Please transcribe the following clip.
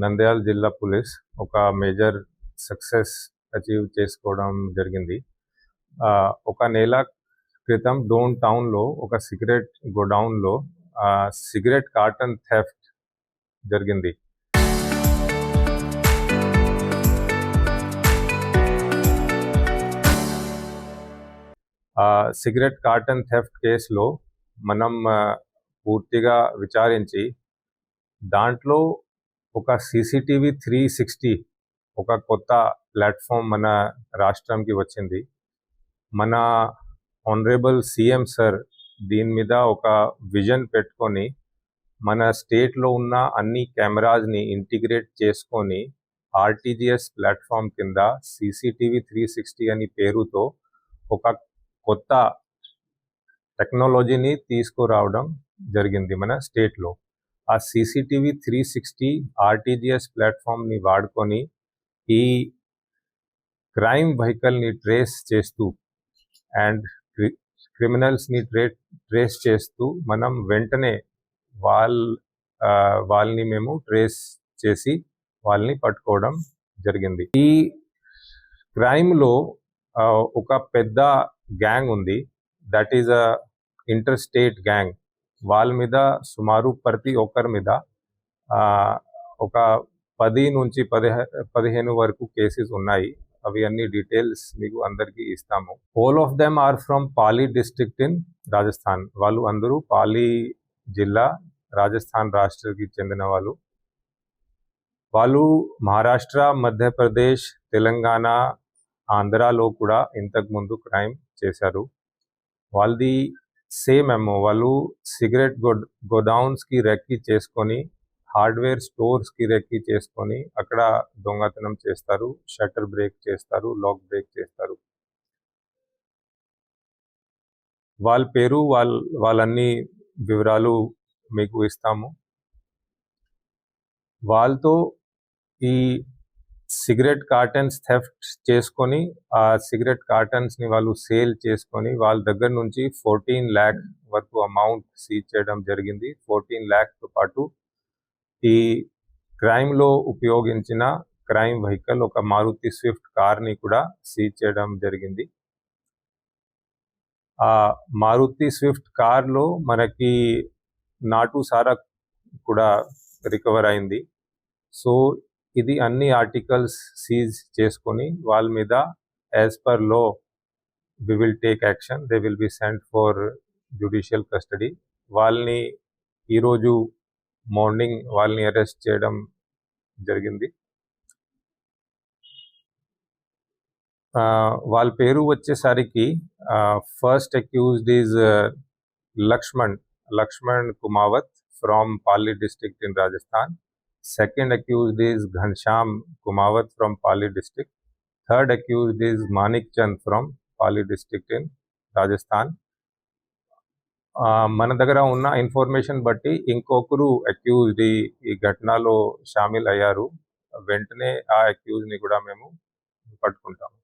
నంద్యాల జిల్లా పోలీస్ ఒక major success achieve చేసుకోవడం జరిగింది. ఒక నెల క్రితం డోన్ టౌన్లో ఒక సిగరెట్ గోడౌన్లో సిగరెట్ కార్టన్ థెఫ్ట్ జరిగింది. సిగరెట్ కార్టన్ థెఫ్ట్ కేసులో మనం పూర్తిగా విచారించి దాంట్లో ఒక CCTV 360 ఒక కొత్త ప్లాట్ఫామ్ మన రాష్ట్రంకి వచ్చింది. మన ఆనరబుల్ CM సార్ దీని మీద ఒక విజన్ పెట్టుకొని మన స్టేట్లో ఉన్న అన్ని కెమెరాస్ని ఇంటిగ్రేట్ చేసుకొని RTGS ప్లాట్ఫామ్ కింద CCTV 360 అని పేరుతో ఒక కొత్త టెక్నాలజీని తీసుకురావడం జరిగింది మన స్టేట్లో. ఆ CCTV 360 RTGS ప్లాట్ఫామ్ని వాడుకొని ఈ క్రైమ్ వెహికల్ని ట్రేస్ చేస్తూ అండ్ క్రిమినల్స్ని ట్రేస్ చేస్తూ మనం వెంటనే వాళ్ళని మేము ట్రేస్ చేసి వాళ్ళని పట్టుకోవడం జరిగింది. ఈ క్రైమ్లో ఒక పెద్ద గ్యాంగ్ ఉంది, that is a inter state gang. వాళ్ళ మీద సుమారు ప్రతి ఒక్కరి మీద ఒక 10 నుంచి 15 వరకు కేసెస్ ఉన్నాయి. అవి అన్ని డీటెయిల్స్ మీకు అందరికీ ఇస్తాము. All of them are from Pali district in Rajasthan. వాళ్ళు అందరూ పాలి జిల్లా రాజస్థాన్ రాష్ట్రానికి చెందిన వాళ్ళు. వాళ్ళు మహారాష్ట్ర, మధ్యప్రదేశ్, తెలంగాణ, ఆంధ్రాలో కూడా ఇంతకుముందు క్రైమ్ చేశారు. వాళ్ళది సేమ్ ఏమో, వాళ్ళు సిగరెట్ గోడౌన్స్కి రెక్కి చేసుకొని హార్డ్వేర్ స్టోర్స్కి రెక్కి చేసుకొని అక్కడ దొంగతనం చేస్తారు, షట్టర్ బ్రేక్ చేస్తారు, లాక్ బ్రేక్ చేస్తారు. వాళ్ళ పేరు వాళ్ళన్ని వివరాలు మీకు ఇస్తాము. వాళ్ళతో ఈ సిగరెట్ కార్టన్స్ థెఫ్ట్ చేసుకొని ఆ సిగరెట్ కార్టన్స్ని వాళ్ళు సేల్ చేసుకొని వాళ్ళ దగ్గర నుంచి 14 lakh వరకు అమౌంట్ సీజ్ చేయడం జరిగింది. 14 lakhతో పాటు ఈ క్రైమ్లో ఉపయోగించిన క్రైమ్ వెహికల్ ఒక మారుతి స్విఫ్ట్ కార్ని కూడా సీజ్ చేయడం జరిగింది. ఆ మారుతి స్విఫ్ట్ కార్లో మనకి నాటు సారా కూడా రికవర్ అయింది. సో ఇది అన్ని ఆర్టికల్స్ సీజ్ చేసుకొని వాళ్ళ మీద as per law we will take action. They will be sent for judicial custody. వాళ్ళని ఈరోజు మార్నింగ్ వాళ్ళని అరెస్ట్ చేయడం జరిగింది. వాళ్ళ పేరు వచ్చేసరికి first accused is Lakshman Kumawat from Pali district in Rajasthan. Second accused is Ghanshyam Kumawat from Pali district. Third accused is Manik Chand from Pali district in Rajasthan. మన దగ్గర ఉన్న ఇన్ఫర్మేషన్ బట్టి ఇంకొకరు అక్యూజ్డ్ ఈ ఘటనలో షామిల్ అయ్యారు. వెంటనే ఆ అక్యూజ్ని కూడా మేము పట్టుకుంటాము.